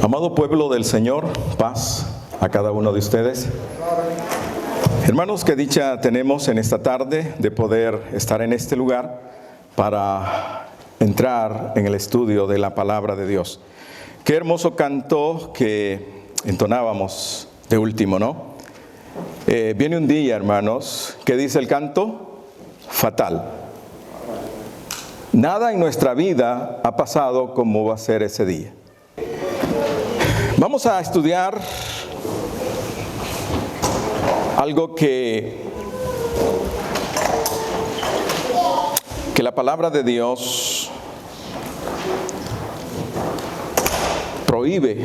Amado pueblo del Señor, paz a cada uno de ustedes. Hermanos, qué dicha tenemos en esta tarde de poder estar en este lugar para entrar en el estudio de la palabra de Dios. Qué hermoso canto que entonábamos de último, ¿no? Viene un día, hermanos, ¿qué dice el canto? Fatal. Nada en nuestra vida ha pasado como va a ser ese día. Vamos a estudiar algo que la palabra de Dios prohíbe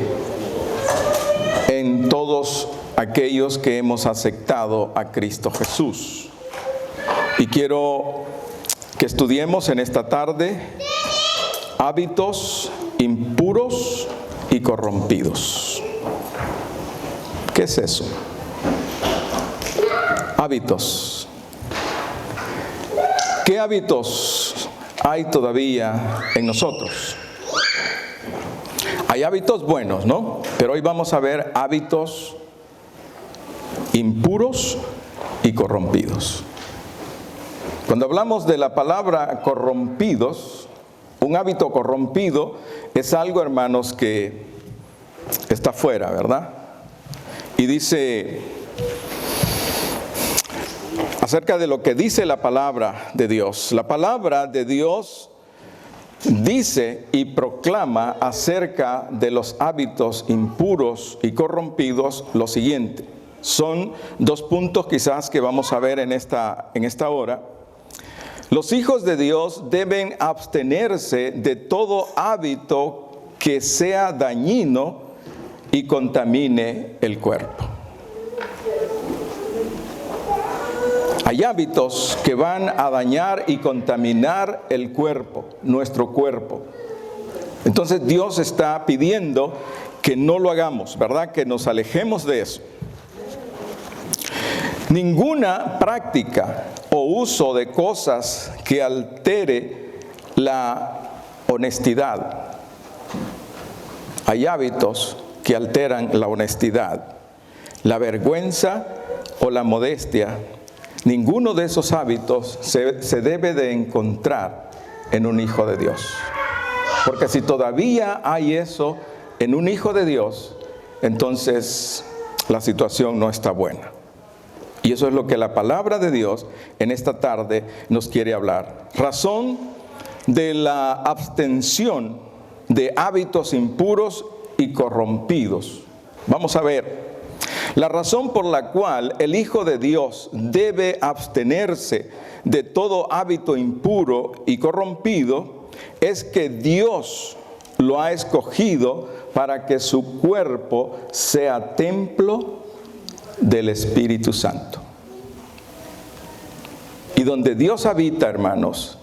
en todos aquellos que hemos aceptado a Cristo Jesús. Y quiero que estudiemos en esta tarde hábitos impuros y corrompidos. ¿Qué es eso? Hábitos. ¿Qué hábitos hay todavía en nosotros? Hay hábitos buenos, ¿no? Pero hoy vamos a ver hábitos impuros y corrompidos. Cuando hablamos de la palabra corrompidos, un hábito corrompido es algo, hermanos, que está fuera, ¿verdad? Y dice acerca de lo que dice la palabra de Dios. La palabra de Dios dice y proclama acerca de los hábitos impuros y corrompidos lo siguiente. Son dos puntos quizás que vamos a ver en esta hora. Los hijos de Dios deben abstenerse de todo hábito que sea dañino y contamine el cuerpo. Hay hábitos que van a dañar y contaminar el cuerpo, nuestro cuerpo. Entonces Dios está pidiendo que no lo hagamos, ¿verdad? Que nos alejemos de eso. Ninguna práctica o uso de cosas que altere la honestidad. Hay hábitos que alteran la honestidad, la vergüenza o la modestia. Ninguno de esos hábitos se debe de encontrar en un hijo de Dios. Porque si todavía hay eso en un hijo de Dios, entonces la situación no está buena. Y eso es lo que la palabra de Dios en esta tarde nos quiere hablar. Razón de la abstención de hábitos impuros y corrompidos. Vamos a ver. La razón por la cual el Hijo de Dios debe abstenerse de todo hábito impuro y corrompido es que Dios lo ha escogido para que su cuerpo sea templo del Espíritu Santo. Y donde Dios habita, hermanos,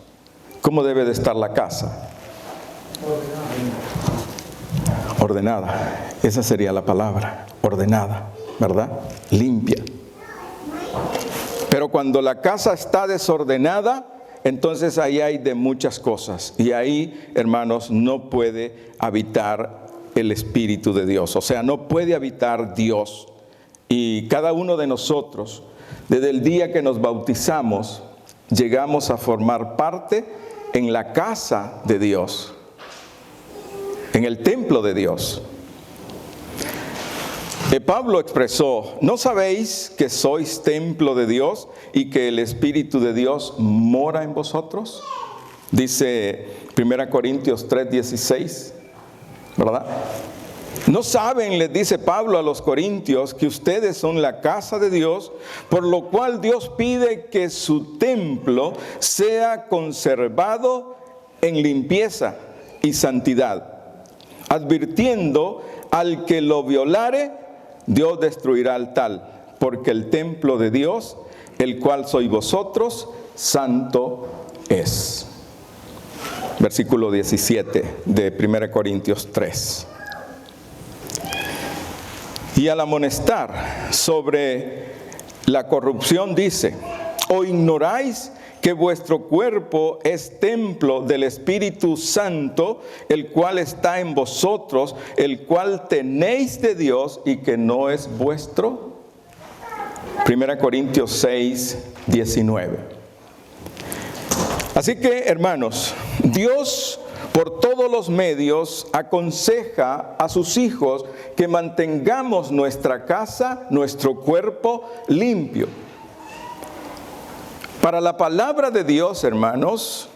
¿cómo debe de estar la casa? Ordenada. Esa sería la palabra, ordenada, ¿verdad? Limpia. Pero cuando la casa está desordenada, entonces ahí hay de muchas cosas. Y ahí, hermanos, no puede habitar el Espíritu de Dios. O sea, no puede habitar Dios. Y cada uno de nosotros, desde el día que nos bautizamos, llegamos a formar parte en la casa de Dios, en el templo de Dios. Pablo expresó, ¿no sabéis que sois templo de Dios y que el Espíritu de Dios mora en vosotros? Dice 1 Corintios 3:16, ¿verdad? ¿No saben, les dice Pablo a los corintios, que ustedes son la casa de Dios, por lo cual Dios pide que su templo sea conservado en limpieza y santidad, advirtiendo al que lo violare, Dios destruirá al tal, porque el templo de Dios, el cual sois vosotros, santo es. Versículo 17 de 1 Corintios 3. Y al amonestar sobre la corrupción dice, ¿o ignoráis que vuestro cuerpo es templo del Espíritu Santo, el cual está en vosotros, el cual tenéis de Dios y que no es vuestro? 1 Corintios 6, 19. Así que, hermanos, Dios por todos los medios aconseja a sus hijos que mantengamos nuestra casa, nuestro cuerpo limpio. Para la palabra de Dios, hermanos,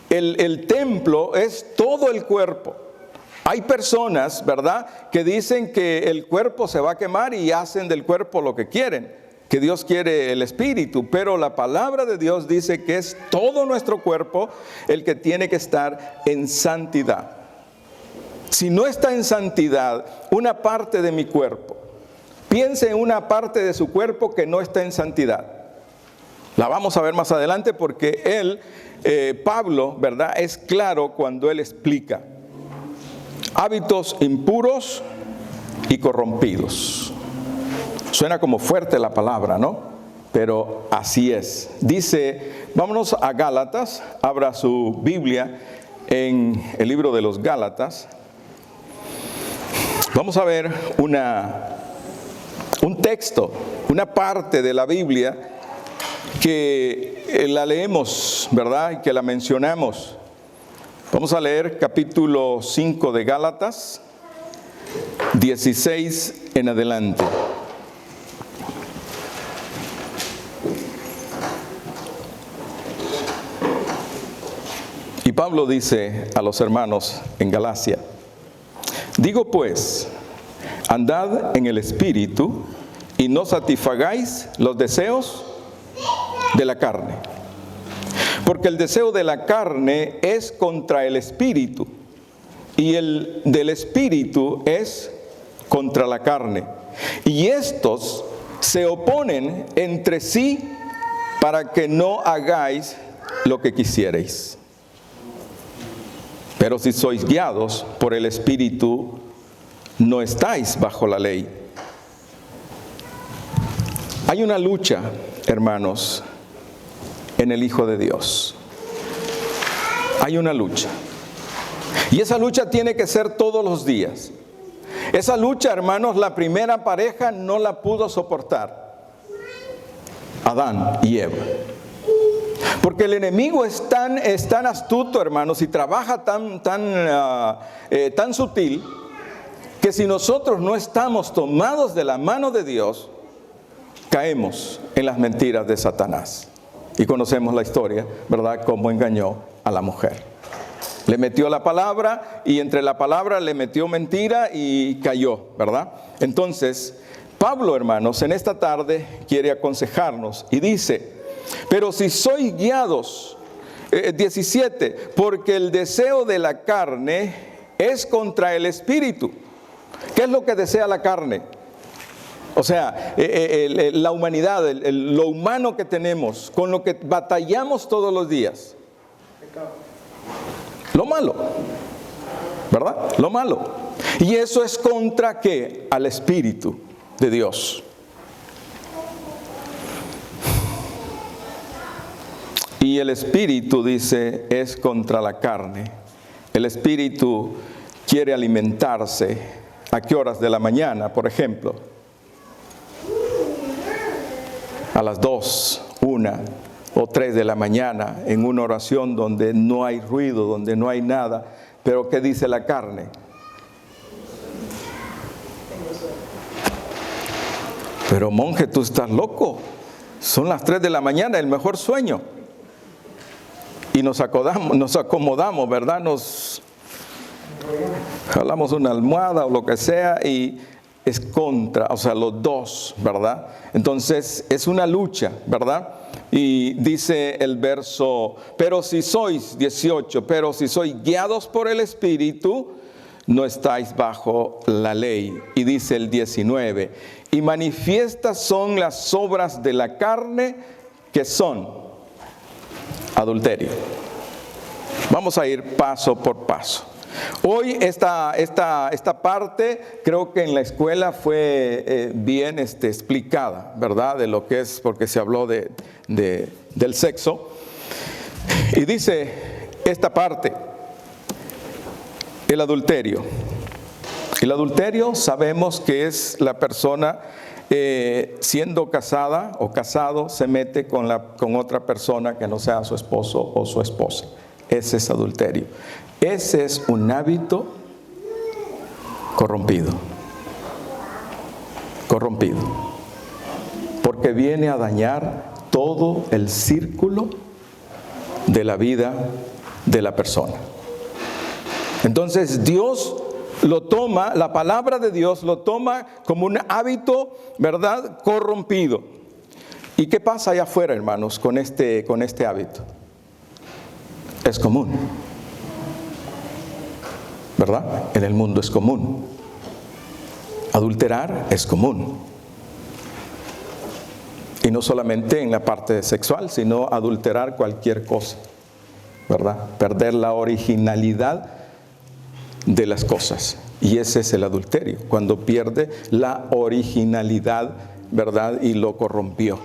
el templo es todo el cuerpo. Hay personas, ¿verdad?, que dicen que el cuerpo se va a quemar y hacen del cuerpo lo que quieren, que Dios quiere el espíritu, pero la palabra de Dios dice que es todo nuestro cuerpo el que tiene que estar en santidad. Si no está en santidad una parte de mi cuerpo, piense en una parte de su cuerpo que no está en santidad. La vamos a ver más adelante porque Pablo, ¿verdad?, es claro cuando él explica hábitos impuros y corrompidos. Suena como fuerte la palabra, ¿no? Pero así es. Dice, vámonos a Gálatas, abra su Biblia en el libro de los Gálatas. Vamos a ver un texto, una parte de la Biblia que la leemos, ¿verdad?, y que la mencionamos. Vamos a leer capítulo 5 de Gálatas, 16 en adelante. Y Pablo dice a los hermanos en Galacia: digo pues, andad en el Espíritu y no satisfagáis los deseos de la carne. Porque el deseo de la carne es contra el Espíritu, y el del Espíritu es contra la carne. Y estos se oponen entre sí para que no hagáis lo que quisierais. Pero si sois guiados por el Espíritu, no estáis bajo la ley. Hay una lucha, hermanos, en el Hijo de Dios. Hay una lucha. Y esa lucha tiene que ser todos los días. Esa lucha, hermanos, la primera pareja no la pudo soportar. Adán y Eva. Porque el enemigo es tan astuto, hermanos, y trabaja tan sutil, que si nosotros no estamos tomados de la mano de Dios, caemos en las mentiras de Satanás. Y conocemos la historia, ¿verdad?, cómo engañó a la mujer. Le metió la palabra y entre la palabra le metió mentira y cayó, ¿verdad? Entonces, Pablo, hermanos, en esta tarde quiere aconsejarnos y dice: pero si sois guiados, 17, porque el deseo de la carne es contra el Espíritu. ¿Qué es lo que desea la carne? O sea, la humanidad, lo humano que tenemos, con lo que batallamos todos los días. Lo malo, ¿verdad? Lo malo. Y eso es contra ¿qué? Al Espíritu de Dios. Y el Espíritu, dice, es contra la carne. El Espíritu quiere alimentarse. ¿A qué horas de la mañana, por ejemplo? A las 2, 1 o 3 de la mañana, en una oración donde no hay ruido, donde no hay nada. Pero ¿qué dice la carne? Pero monje, tú estás loco. Son las 3 de la mañana, el mejor sueño. Y nos acomodamos, ¿verdad? Nos jalamos una almohada o lo que sea y es contra, o sea, los dos, ¿verdad? Entonces es una lucha, ¿verdad? Y dice el verso, pero si sois, 18, pero si sois guiados por el Espíritu, no estáis bajo la ley. Y dice el 19, y manifiestas son las obras de la carne, que son adulterio. Vamos a ir paso por paso. Hoy esta parte creo que en la escuela fue bien explicada, ¿verdad? De lo que es, porque se habló del sexo. Y dice esta parte, el adulterio. El adulterio sabemos que es la persona siendo casada o casado se mete con otra persona que no sea su esposo o su esposa. Ese es adulterio. Ese es un hábito corrompido. Corrompido. Porque viene a dañar todo el círculo de la vida de la persona. Entonces Dios lo toma, la palabra de Dios lo toma como un hábito, ¿verdad?, corrompido. ¿Y qué pasa allá afuera, hermanos, con este hábito? Es común, ¿verdad? En el mundo es común. Adulterar es común. Y no solamente en la parte sexual, sino adulterar cualquier cosa, ¿verdad? Perder la originalidad de las cosas. Y ese es el adulterio, cuando pierde la originalidad, ¿verdad? Y lo corrompió.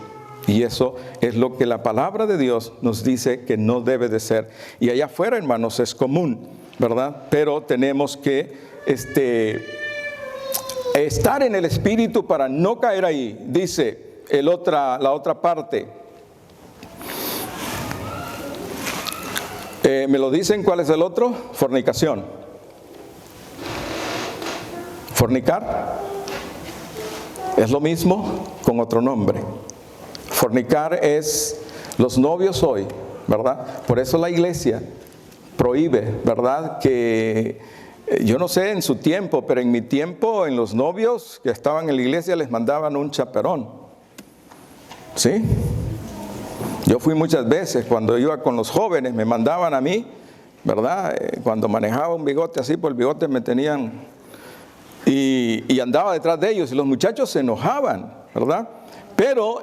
Y eso es lo que la palabra de Dios nos dice que no debe de ser. Y allá afuera, hermanos, es común, ¿verdad? Pero tenemos que estar en el Espíritu para no caer ahí. Dice la otra parte. ¿Me lo dicen cuál es el otro? Fornicación. Fornicar es lo mismo con otro nombre. Fornicar es los novios hoy, ¿verdad? Por eso la iglesia prohíbe, ¿verdad? Que yo no sé en su tiempo, pero en mi tiempo, en los novios que estaban en la iglesia les mandaban un chaperón. ¿Sí? Yo fui muchas veces, cuando iba con los jóvenes, me mandaban a mí, ¿verdad? Cuando manejaba un bigote así, por el bigote me tenían... Y andaba detrás de ellos y los muchachos se enojaban, ¿verdad? Pero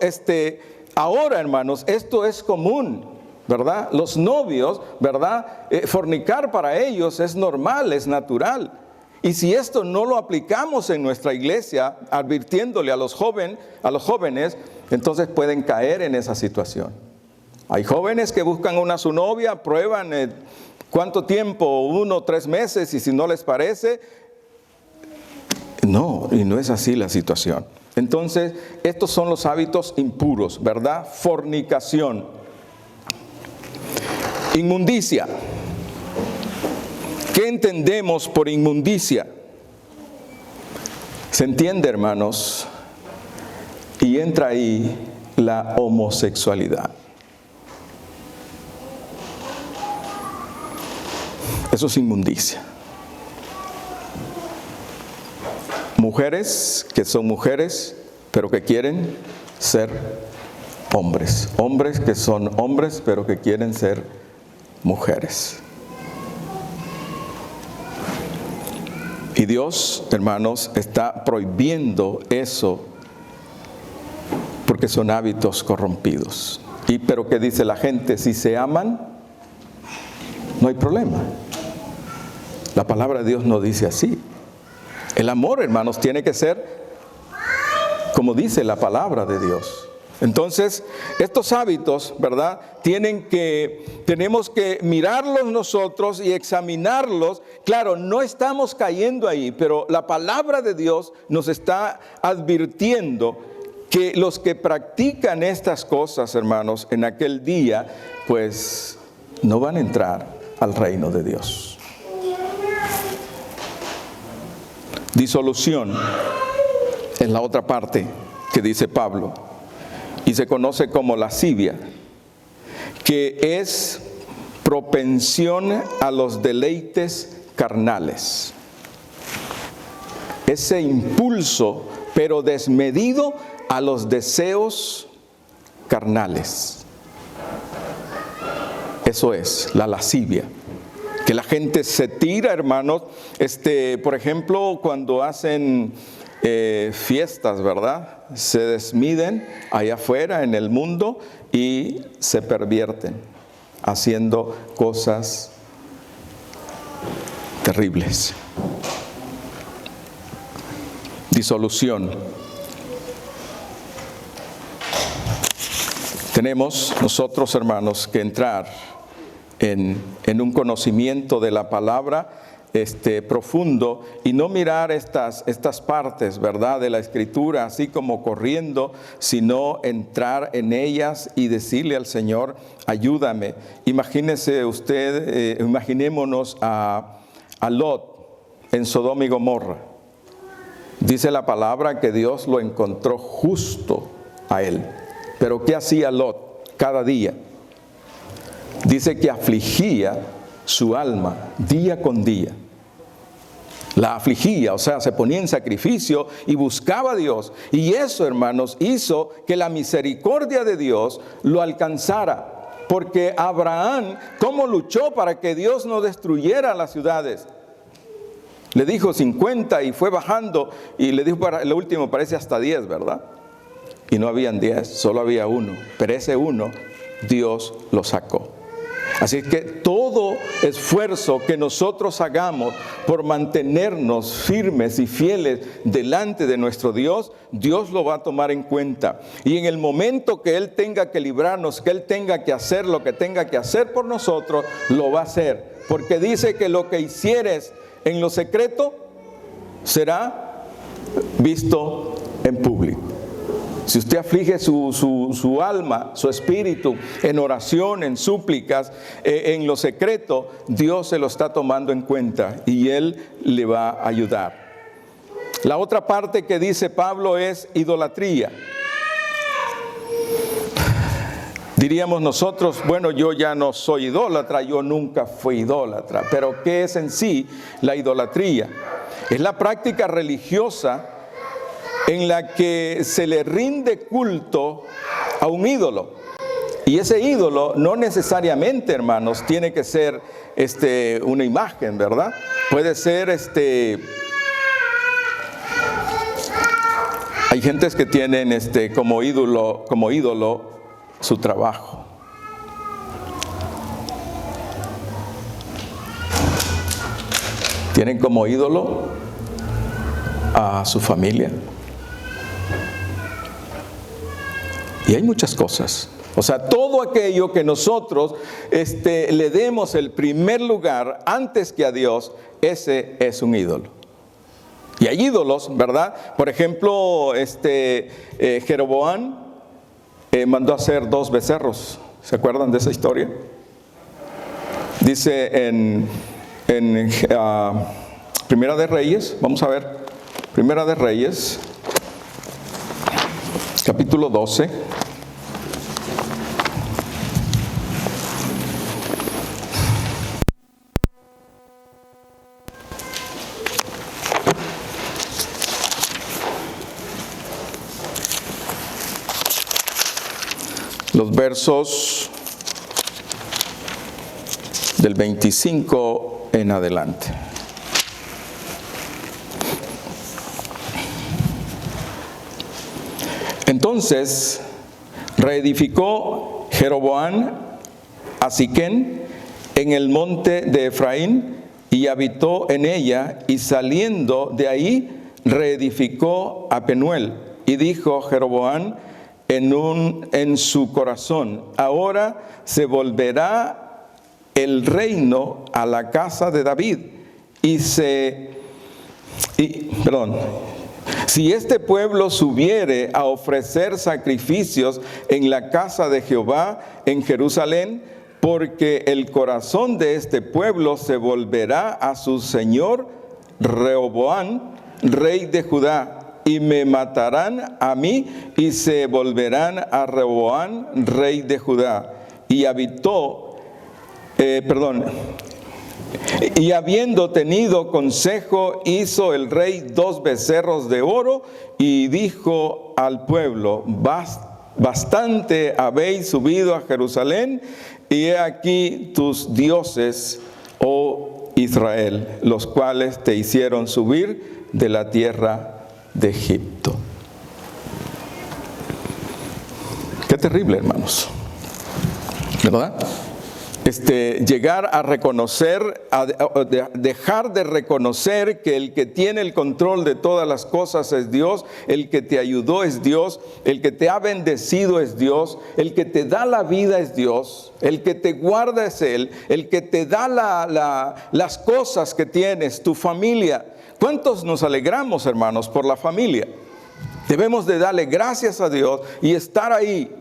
ahora, hermanos, esto es común, ¿verdad? Los novios, ¿verdad? Fornicar para ellos es normal, es natural. Y si esto no lo aplicamos en nuestra iglesia, advirtiéndole a los jóvenes, entonces pueden caer en esa situación. Hay jóvenes que buscan su novia, prueban cuánto tiempo, 1 o 3 meses, y si no les parece... No, y no es así la situación. Entonces, estos son los hábitos impuros, ¿verdad? Fornicación. Inmundicia. ¿Qué entendemos por inmundicia? Se entiende, hermanos, y entra ahí la homosexualidad. Eso es inmundicia. Mujeres que son mujeres, pero que quieren ser hombres. Hombres que son hombres, pero que quieren ser mujeres. Y Dios, hermanos, está prohibiendo eso porque son hábitos corrompidos. Pero ¿qué dice la gente? Si se aman, no hay problema. La palabra de Dios no dice así. El amor, hermanos, tiene que ser como dice la palabra de Dios. Entonces, estos hábitos, ¿verdad? Tenemos que mirarlos nosotros y examinarlos. Claro, no estamos cayendo ahí, pero la palabra de Dios nos está advirtiendo que los que practican estas cosas, hermanos, en aquel día, pues no van a entrar al reino de Dios. Disolución es la otra parte que dice Pablo, y se conoce como lascivia, que es propensión a los deleites carnales. Ese impulso, pero desmedido, a los deseos carnales. Eso es la lascivia. Que la gente se tira, hermanos, por ejemplo, cuando hacen fiestas, ¿verdad? Se desmiden allá afuera en el mundo y se pervierten, haciendo cosas terribles. Disolución. Tenemos nosotros, hermanos, que entrar en un conocimiento de la palabra profundo, y no mirar estas partes, ¿verdad?, de la Escritura así como corriendo, sino entrar en ellas y decirle al Señor: ayúdame. Imagínese usted, imaginémonos a Lot en Sodoma y Gomorra. Dice la palabra que Dios lo encontró justo a él. Pero ¿qué hacía Lot cada día? Dice que afligía su alma día con día. La afligía, o sea, se ponía en sacrificio y buscaba a Dios. Y eso, hermanos, hizo que la misericordia de Dios lo alcanzara. Porque Abraham, ¿cómo luchó para que Dios no destruyera las ciudades? Le dijo 50 y fue bajando, y le dijo, para lo último parece hasta 10, ¿verdad? Y no habían 10, solo había uno. Pero ese uno, Dios lo sacó. Así que todo esfuerzo que nosotros hagamos por mantenernos firmes y fieles delante de nuestro Dios, Dios lo va a tomar en cuenta. Y en el momento que Él tenga que librarnos, que Él tenga que hacer lo que tenga que hacer por nosotros, lo va a hacer. Porque dice que lo que hicieres en lo secreto será visto en público. Si usted aflige su alma, su espíritu, en oración, en súplicas, en lo secreto, Dios se lo está tomando en cuenta y Él le va a ayudar. La otra parte que dice Pablo es idolatría. Diríamos nosotros, bueno, yo ya no soy idólatra, yo nunca fui idólatra. Pero ¿qué es en sí la idolatría? Es la práctica religiosa en la que se le rinde culto a un ídolo. Y ese ídolo no necesariamente, hermanos, tiene que ser una imagen, ¿verdad? Puede ser hay gentes que tienen como ídolo su trabajo. Tienen como ídolo a su familia. Y hay muchas cosas. O sea, todo aquello que nosotros le demos el primer lugar antes que a Dios, ese es un ídolo. Y hay ídolos, ¿verdad? Por ejemplo, Jeroboam mandó a hacer 2 becerros. ¿Se acuerdan de esa historia? Dice en Primera de Reyes, vamos a ver, Primera de Reyes, capítulo 12. Los versos del 25 en adelante. Entonces reedificó Jeroboam a Siquén en el monte de Efraín y habitó en ella, y saliendo de ahí reedificó a Penuel. Y dijo Jeroboam en su corazón: ahora se volverá el reino a la casa de David, si este pueblo subiere a ofrecer sacrificios en la casa de Jehová en Jerusalén, porque el corazón de este pueblo se volverá a su señor Rehoboam, rey de Judá, y me matarán a mí, y se volverán a Rehoboam, rey de Judá. Y habiendo tenido consejo, hizo el rey 2 becerros de oro, y dijo al pueblo: bastante habéis subido a Jerusalén, y he aquí tus dioses, oh Israel, los cuales te hicieron subir de la tierra de Egipto. Qué terrible, hermanos, ¿verdad? llegar a reconocer, dejar de reconocer que el que tiene el control de todas las cosas es Dios, el que te ayudó es Dios, el que te ha bendecido es Dios, el que te da la vida es Dios, el que te guarda es Él, el que te da las cosas que tienes, tu familia. ¿Cuántos nos alegramos, hermanos, por la familia? Debemos de darle gracias a Dios y estar ahí.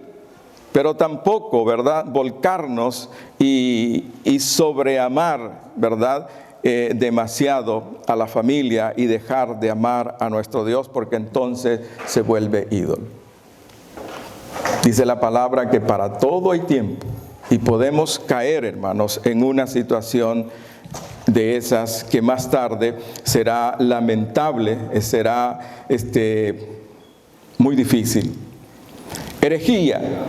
Pero tampoco, ¿verdad?, volcarnos y sobreamar, ¿verdad?, demasiado a la familia y dejar de amar a nuestro Dios, porque entonces se vuelve ídolo. Dice la palabra que para todo hay tiempo y podemos caer, hermanos, en una situación de esas que más tarde será lamentable, será muy difícil. Herejía.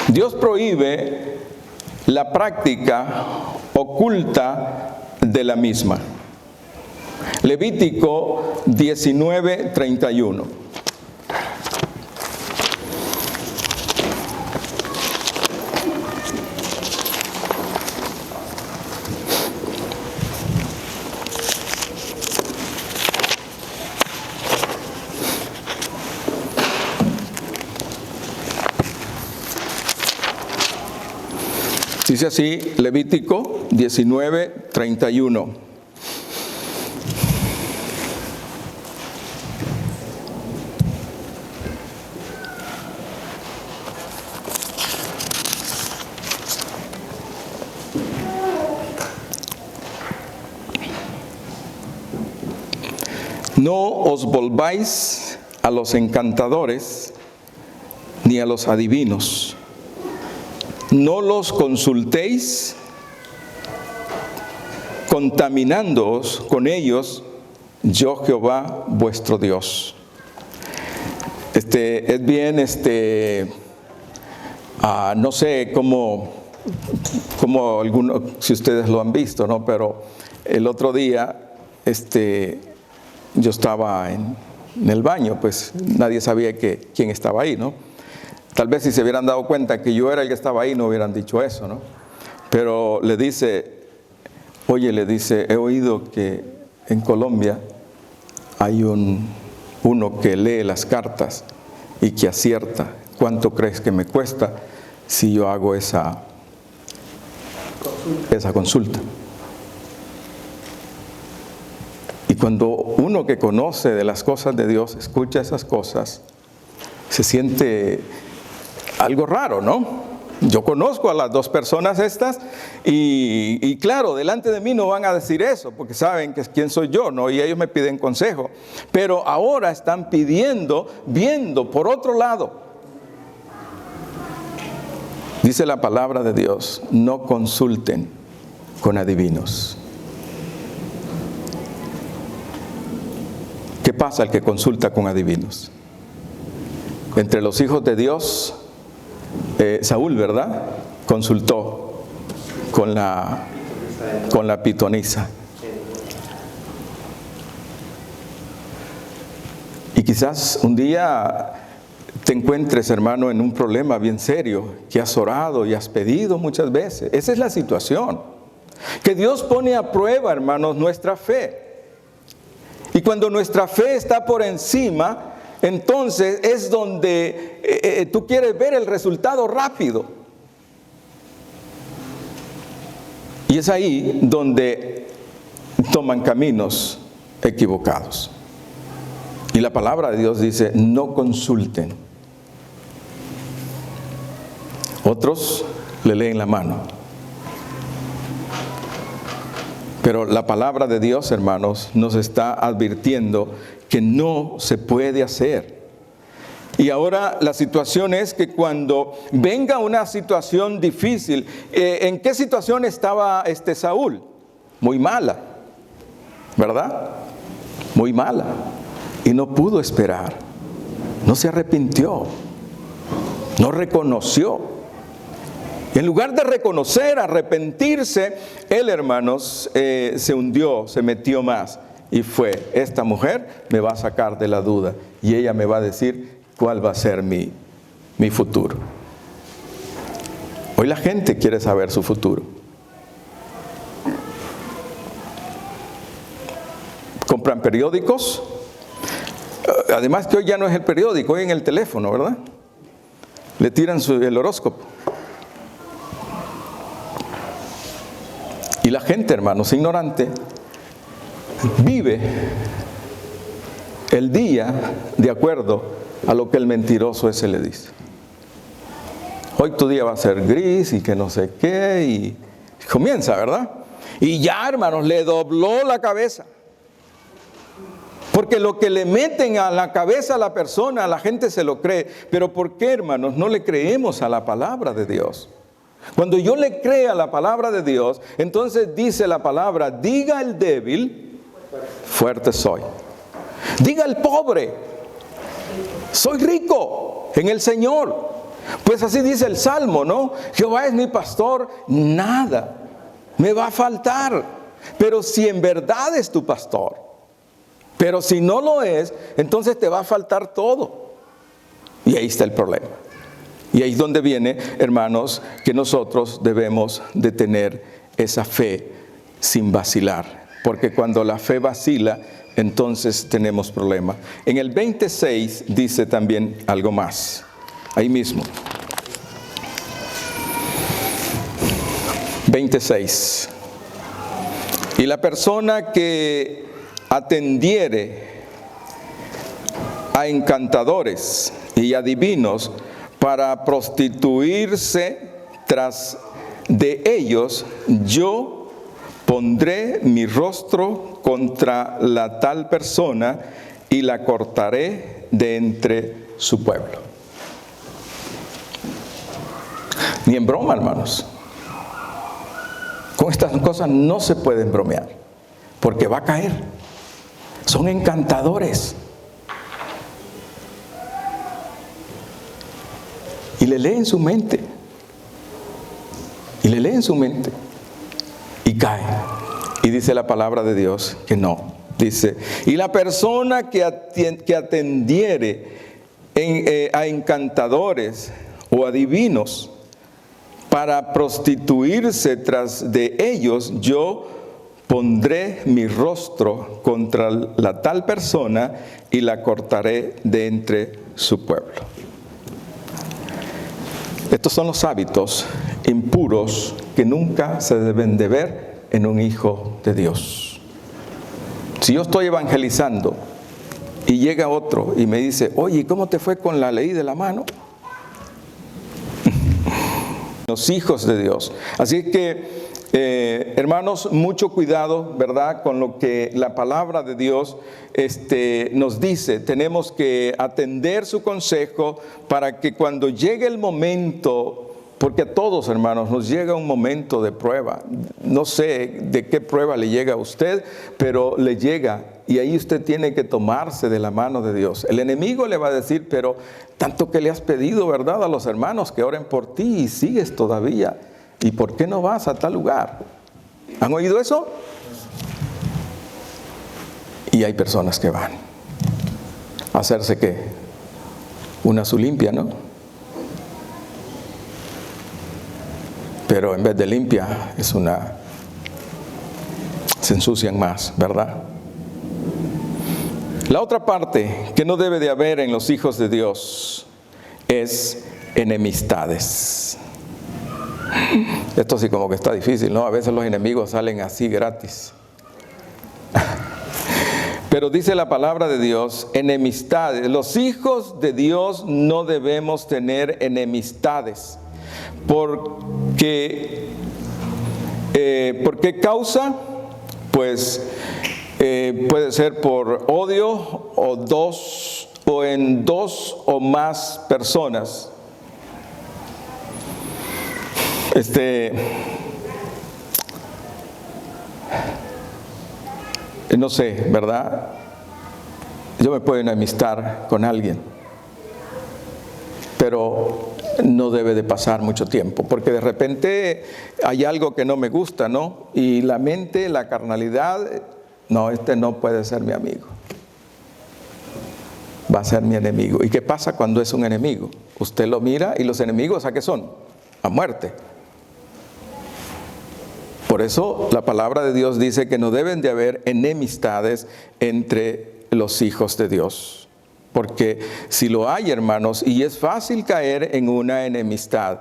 Dios prohíbe la práctica oculta de la misma. Levítico 19:31. Dice así, Levítico 19:31. No os volváis a los encantadores ni a los adivinos. No los consultéis, contaminándoos con ellos, yo Jehová vuestro Dios. Es bien, no sé cómo algunos, si ustedes lo han visto, ¿no? Pero el otro día, yo estaba en el baño, pues nadie sabía quién estaba ahí, ¿no? Tal vez si se hubieran dado cuenta que yo era el que estaba ahí, no hubieran dicho eso, ¿no? Pero le dice, he oído que en Colombia hay uno que lee las cartas y que acierta. ¿Cuánto crees que me cuesta si yo hago esa consulta? Y cuando uno que conoce de las cosas de Dios escucha esas cosas, se siente algo raro, ¿no? Yo conozco a las dos personas estas y claro, delante de mí no van a decir eso porque saben que quién soy yo, ¿no? Y ellos me piden consejo. Pero ahora están viendo por otro lado. Dice la palabra de Dios, no consulten con adivinos. ¿Qué pasa al que consulta con adivinos? Entre los hijos de Dios, Saúl, ¿verdad?, consultó con la pitonisa. Y quizás un día te encuentres, hermano, en un problema bien serio, que has orado y has pedido muchas veces. Esa es la situación. Que Dios pone a prueba, hermanos, nuestra fe. Y cuando nuestra fe está por encima, entonces es donde tú quieres ver el resultado rápido. Y es ahí donde toman caminos equivocados. Y la palabra de Dios dice, no consulten. Otros le leen la mano. Pero la palabra de Dios, hermanos, nos está advirtiendo que no se puede hacer. Y ahora la situación es que cuando venga una situación difícil, ¿en qué situación estaba Saúl? Muy mala, ¿verdad? Muy mala. Y no pudo esperar, no se arrepintió, no reconoció. En lugar de reconocer, arrepentirse, él, hermanos, se hundió, se metió más. Y fue, esta mujer me va a sacar de la duda y ella me va a decir cuál va a ser mi futuro. Hoy la gente quiere saber su futuro. Compran periódicos. Además que hoy ya no es el periódico, hoy en el teléfono, ¿verdad? Le tiran el horóscopo. Y la gente, hermanos, ignorante, vive el día de acuerdo a lo que el mentiroso ese le dice. Hoy tu día va a ser gris y que no sé qué, y comienza, ¿verdad? Y ya, hermanos, le dobló la cabeza. Porque lo que le meten a la cabeza a la persona, la gente se lo cree. Pero ¿por qué, hermanos, no le creemos a la palabra de Dios? Cuando yo le creo a la palabra de Dios, entonces dice la palabra, diga el débil, fuerte soy. Diga el pobre, soy rico en el Señor. Pues así dice el Salmo, ¿no? Jehová es mi pastor, nada me va a faltar. Pero si en verdad es tu pastor, pero si no lo es, entonces te va a faltar todo. Y ahí está el problema. Y ahí es donde viene, hermanos, que nosotros debemos de tener esa fe sin vacilar. Porque cuando la fe vacila, entonces tenemos problemas. En el 26 dice también algo más. Ahí mismo. 26. Y la persona que atendiere a encantadores y adivinos para prostituirse tras de ellos, yo pondré mi rostro contra la tal persona y la cortaré de entre su pueblo. Ni en broma, hermanos. Con estas cosas no se pueden bromear, porque va a caer. Son encantadores. Y le leen su mente. Y le leen su mente. Y cae. Y dice la palabra de Dios que no. Dice, y la persona que atendiere a encantadores o adivinos para prostituirse tras de ellos, yo pondré mi rostro contra la tal persona y la cortaré de entre su pueblo. Estos son los hábitos impuros que nunca se deben de ver en un hijo de Dios. Si yo estoy evangelizando y llega otro y me dice, oye, ¿cómo te fue con la ley de la mano? Los hijos de Dios. Así que, hermanos, mucho cuidado, ¿verdad?, con lo que la palabra de Dios nos dice. Tenemos que atender su consejo para que cuando llegue el momento, porque a todos, hermanos, nos llega un momento de prueba. No sé de qué prueba le llega a usted, pero le llega. Y ahí usted tiene que tomarse de la mano de Dios. El enemigo le va a decir, pero tanto que le has pedido, ¿verdad?, a los hermanos que oren por ti y sigues todavía. ¿Y por qué no vas a tal lugar? ¿Han oído eso? Y hay personas que van a hacerse, ¿qué? Una su limpia, ¿no? Pero en vez de limpia, se ensucian más, ¿verdad? La otra parte que no debe de haber en los hijos de Dios es enemistades. Esto sí como que está difícil, ¿no? A veces los enemigos salen así gratis. Pero dice la palabra de Dios, enemistades. Los hijos de Dios no debemos tener enemistades. ¿Por qué causa? Pues puede ser por odio o en dos o más personas. No sé, ¿verdad? Yo me puedo enemistar con alguien, pero no debe de pasar mucho tiempo, porque de repente hay algo que no me gusta, ¿no? Y la mente, la carnalidad, no, no puede ser mi amigo. Va a ser mi enemigo. ¿Y qué pasa cuando es un enemigo? Usted lo mira y los enemigos, ¿a qué son? A muerte. Por eso la palabra de Dios dice que no deben de haber enemistades entre los hijos de Dios. Porque si lo hay, hermanos, y es fácil caer en una enemistad,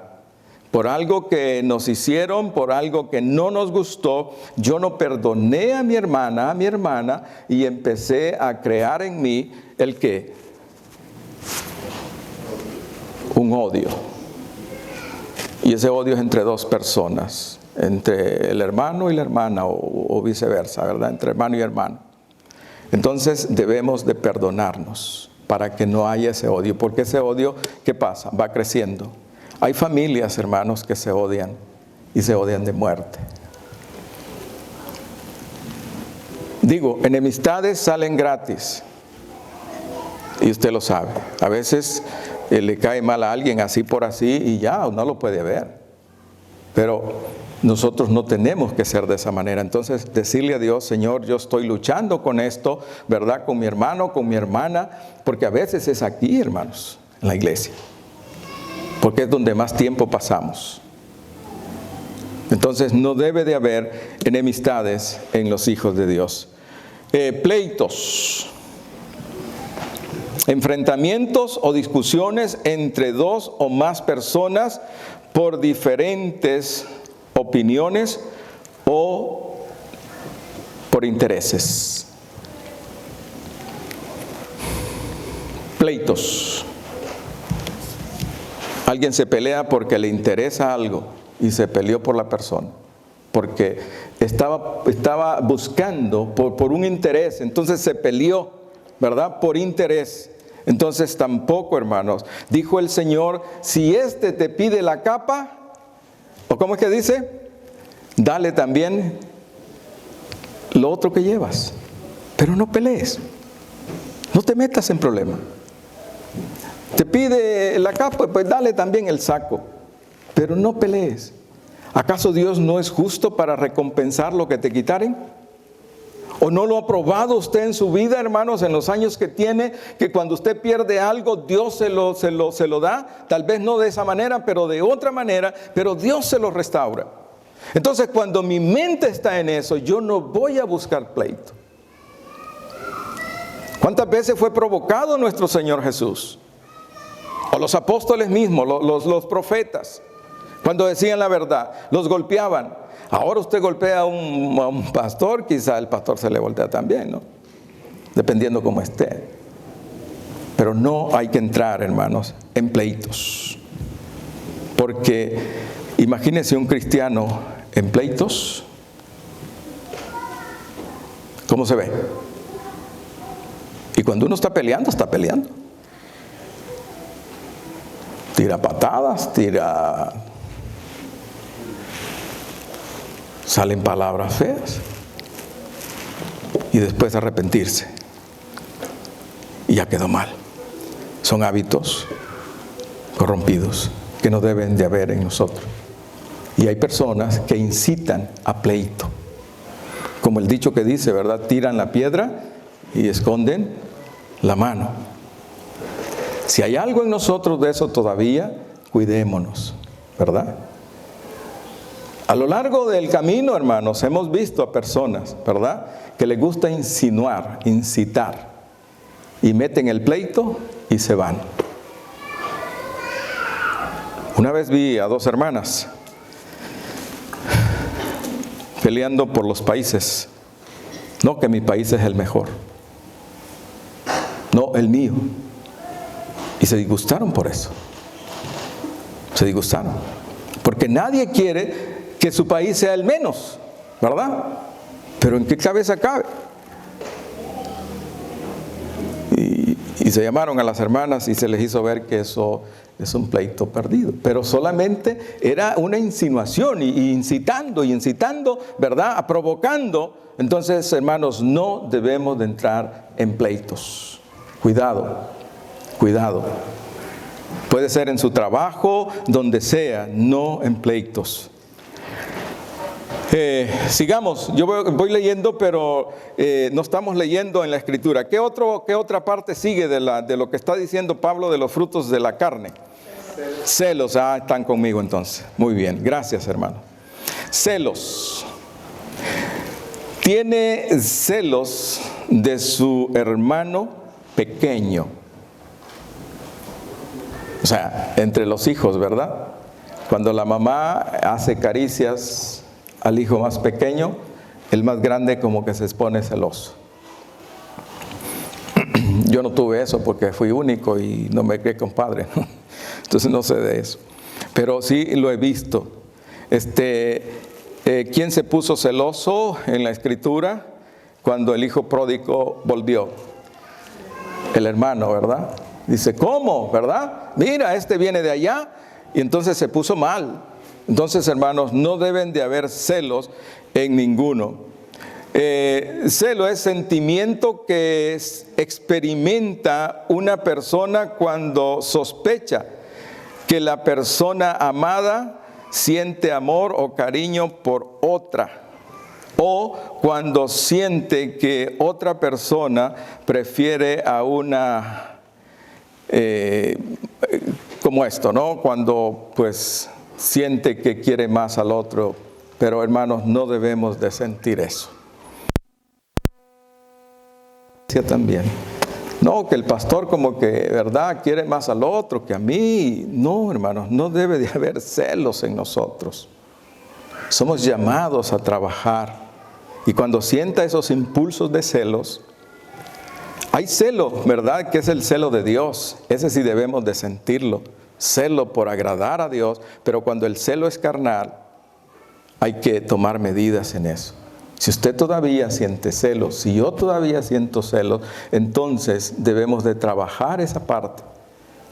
por algo que nos hicieron, por algo que no nos gustó, yo no perdoné a mi hermana, y empecé a crear en mí ¿el qué? Un odio. Y ese odio es entre dos personas, entre el hermano y la hermana, o viceversa, ¿verdad? Entre hermano y hermano. Entonces debemos de perdonarnos para que no haya ese odio, porque ese odio, ¿qué pasa? Va creciendo. Hay familias, hermanos, que se odian y se odian de muerte. Digo, enemistades salen gratis y usted lo sabe. A veces le cae mal a alguien así por así y ya, no lo puede ver. Pero nosotros no tenemos que ser de esa manera. Entonces, decirle a Dios, Señor, yo estoy luchando con esto, ¿verdad? Con mi hermano, con mi hermana, porque a veces es aquí, hermanos, en la iglesia. Porque es donde más tiempo pasamos. Entonces, no debe de haber enemistades en los hijos de Dios. Pleitos. Enfrentamientos o discusiones entre dos o más personas por diferentes opiniones o por intereses. Pleitos. Alguien se pelea porque le interesa algo y se peleó por la persona, porque estaba buscando por un interés, entonces se peleó, ¿verdad? Por interés. Entonces tampoco, hermanos, dijo el Señor, si éste te pide la capa, ¿o cómo es que dice? Dale también lo otro que llevas, pero no pelees, no te metas en problema. Te pide la capa, pues dale también el saco, pero no pelees. ¿Acaso Dios no es justo para recompensar lo que te quitaren? ¿O no lo ha probado usted en su vida, hermanos, en los años que tiene, que cuando usted pierde algo, Dios se lo da? Tal vez no de esa manera, pero de otra manera, pero Dios se lo restaura. Entonces, cuando mi mente está en eso, yo no voy a buscar pleito. ¿Cuántas veces fue provocado nuestro Señor Jesús? O los apóstoles mismos, los profetas, cuando decían la verdad, los golpeaban. Ahora usted golpea a un pastor, quizá el pastor se le voltea también, ¿no? Dependiendo cómo esté. Pero no hay que entrar, hermanos, en pleitos. Porque imagínese un cristiano en pleitos. ¿Cómo se ve? Y cuando uno está peleando, está peleando. Tira patadas, salen palabras feas y después arrepentirse y ya quedó mal. Son hábitos corrompidos que no deben de haber en nosotros. Y hay personas que incitan a pleito, como el dicho que dice, ¿verdad? Tiran la piedra y esconden la mano. Si hay algo en nosotros de eso todavía, cuidémonos, ¿verdad? A lo largo del camino, hermanos, hemos visto a personas, ¿verdad?, que les gusta insinuar, incitar, y meten el pleito y se van. Una vez vi a dos hermanas peleando por los países. No, que mi país es el mejor. No, el mío. Y se disgustaron por eso. Se disgustaron. Porque nadie quiere que su país sea el menos, ¿verdad? Pero ¿en qué cabeza cabe? Y se llamaron a las hermanas y se les hizo ver que eso es un pleito perdido. Pero solamente era una insinuación y incitando, ¿verdad? Provocando. Entonces, hermanos, no debemos de entrar en pleitos. Cuidado. Cuidado. Puede ser en su trabajo, donde sea, no en pleitos. Sigamos, yo voy leyendo, pero no estamos leyendo en la Escritura. ¿Qué otra parte sigue de lo que está diciendo Pablo de los frutos de la carne? Celos. Están conmigo entonces. Muy bien, gracias, hermano. Celos. tiene celos de su hermano pequeño. O sea, entre los hijos, ¿verdad? Cuando la mamá hace caricias al hijo más pequeño, el más grande como que se pone celoso. Yo no tuve eso porque fui único y no me crié con padre, ¿no? Entonces no sé de eso. Pero sí lo he visto. ¿Quién se puso celoso en la Escritura cuando el hijo pródigo volvió? El hermano, ¿verdad? Dice, ¿cómo? ¿Verdad? Mira, este viene de allá. Y entonces se puso mal. Entonces, hermanos, no deben de haber celos en ninguno. Celo es sentimiento que experimenta una persona cuando sospecha que la persona amada siente amor o cariño por otra, o cuando siente que otra persona prefiere a una, como esto, ¿no? Cuando pues siente que quiere más al otro. Pero hermanos, no debemos de sentir eso. También. No, que el pastor como que, ¿verdad?, quiere más al otro que a mí. No, hermanos, no debe de haber celos en nosotros. Somos llamados a trabajar. Y cuando sienta esos impulsos de celos, hay celo, ¿verdad?, que es el celo de Dios. Ese sí debemos de sentirlo. Celo por agradar a Dios. Pero cuando el celo es carnal, hay que tomar medidas en eso. Si usted todavía siente celos, si yo todavía siento celos, entonces debemos de trabajar esa parte.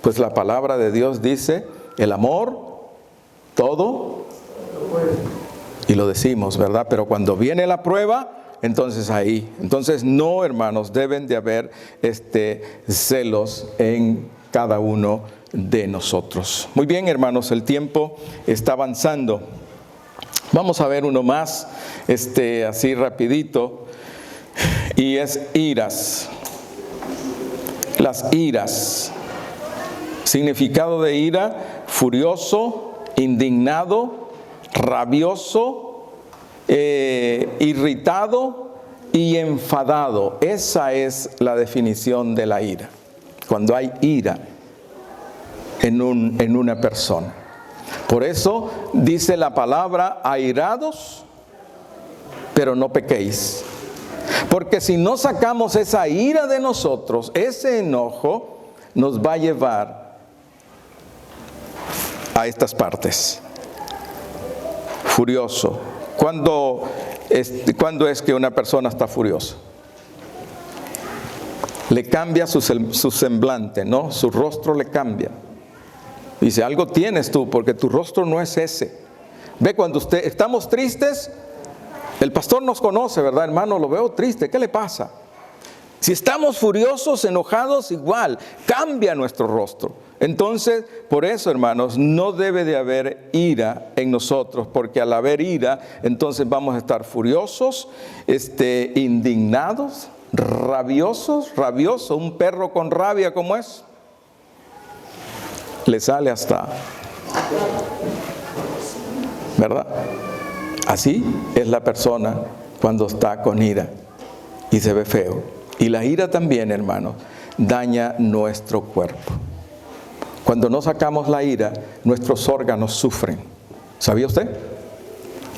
Pues la palabra de Dios dice, el amor, todo, y lo decimos, ¿verdad? Pero cuando viene la prueba, entonces ahí. Entonces no, hermanos, deben de haber celos en cada uno de nosotros. Muy bien, hermanos, el tiempo está avanzando. Vamos a ver uno más, así rapidito, y es iras. Las iras. Significado de ira: furioso, indignado, rabioso, irritado y enfadado. Esa es la definición de la ira. Cuando hay ira en una persona. Por eso dice la palabra, airados, pero no pequéis. Porque si no sacamos esa ira de nosotros, ese enojo nos va a llevar a estas partes. Furioso. ¿Cuándo es que una persona está furiosa? Le cambia su semblante, ¿no? Su rostro le cambia. Dice, algo tienes tú, porque tu rostro no es ese. Ve, cuando estamos tristes, el pastor nos conoce, ¿verdad, hermano? Lo veo triste, ¿qué le pasa? Si estamos furiosos, enojados, igual, cambia nuestro rostro. Entonces, por eso, hermanos, no debe de haber ira en nosotros, porque al haber ira, entonces vamos a estar furiosos, indignados, rabioso, un perro con rabia, ¿cómo es? Le sale hasta, ¿verdad? Así es la persona cuando está con ira y se ve feo. Y la ira también, hermanos, daña nuestro cuerpo. Cuando no sacamos la ira, nuestros órganos sufren. ¿Sabía usted?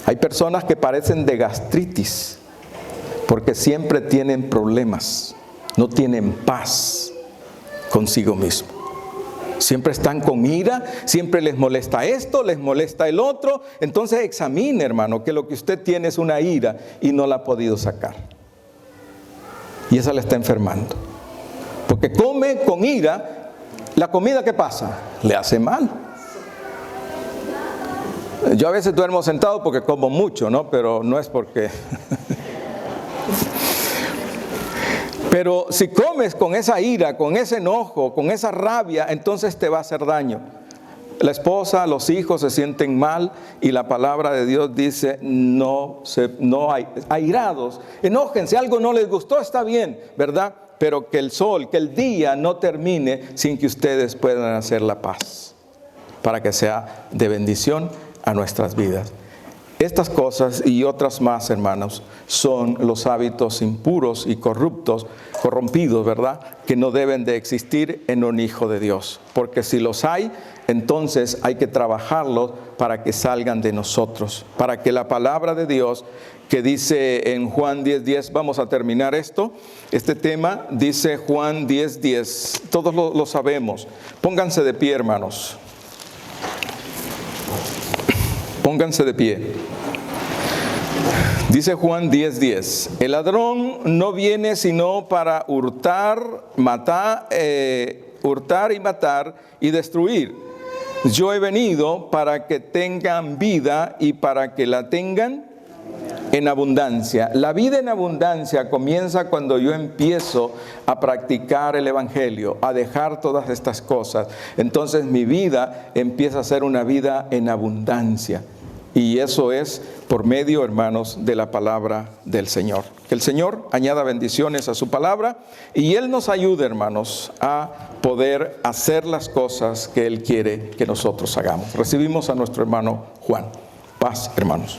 Hay personas que padecen de gastritis porque siempre tienen problemas, no tienen paz consigo mismo. Siempre están con ira, siempre les molesta esto, les molesta el otro. Entonces examine, hermano, que lo que usted tiene es una ira y no la ha podido sacar. Y esa le está enfermando. Porque come con ira, la comida, ¿qué pasa? Le hace mal. Yo a veces duermo sentado porque como mucho, ¿no? Pero no es porque... Pero si comes con esa ira, con ese enojo, con esa rabia, entonces te va a hacer daño. La esposa, los hijos se sienten mal y la palabra de Dios dice, no hay airados. Enójense, algo no les gustó, está bien, ¿verdad? Pero que el día no termine sin que ustedes puedan hacer la paz, para que sea de bendición a nuestras vidas. Estas cosas y otras más, hermanos, son los hábitos impuros y corrompidos, ¿verdad?, que no deben de existir en un hijo de Dios. Porque si los hay, entonces hay que trabajarlos para que salgan de nosotros. Para que la palabra de Dios, que dice en Juan 10:10, vamos a terminar este tema, dice Juan 10:10, todos lo sabemos. Pónganse de pie, hermanos. Pónganse de pie. Dice Juan 10:10, el ladrón no viene sino para hurtar y matar y destruir. Yo he venido para que tengan vida y para que la tengan en abundancia. La vida en abundancia comienza cuando yo empiezo a practicar el Evangelio, a dejar todas estas cosas. Entonces mi vida empieza a ser una vida en abundancia. Y eso es por medio, hermanos, de la palabra del Señor. Que el Señor añada bendiciones a su palabra y Él nos ayude, hermanos, a poder hacer las cosas que Él quiere que nosotros hagamos. Recibimos a nuestro hermano Juan. Paz, hermanos.